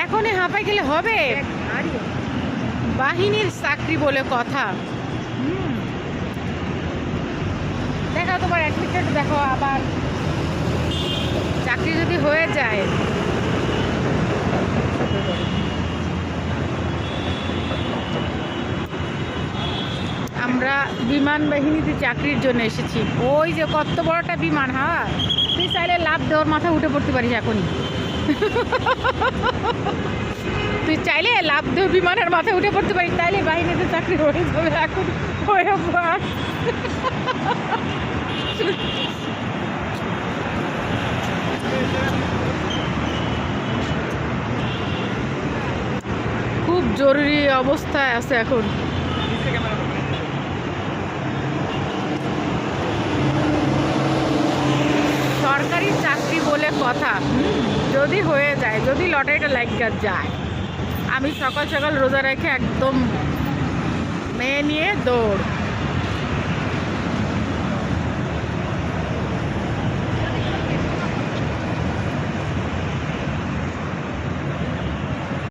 এখনই হাঁপাই গেলে হবে? বাহিনীর চাকরি বলে কথা। দেখো তোমার অ্যাডমিটেড দেখো, আবার চাকরি যদি হয়ে যায়। আমরা বিমান বাহিনীতে চাকরির জন্য এসেছি। ওই যে কত বড়টা বিমান, হ্যাঁ তুই চাইলে লাভ দেওয়ার মাথা উঠে পড়তে পারিস এখনই। তুই চাইলে লাভ দেও বিমানের মাথায় উঠে পড়তে পারিস, তাইলে বাহিনীতে চাকরি হয়ে যাবে এখন। হয়ে পড়। খুব জরুরি অবস্থায় আছে এখন। সরকারি চাকরি বলে কথা, যদি হয়ে যায়, যদি লটারিটা লাগিয়ে যায়, আমি সকাল সকাল রোজা রেখে একদম মেয়ে নিয়ে দৌড়।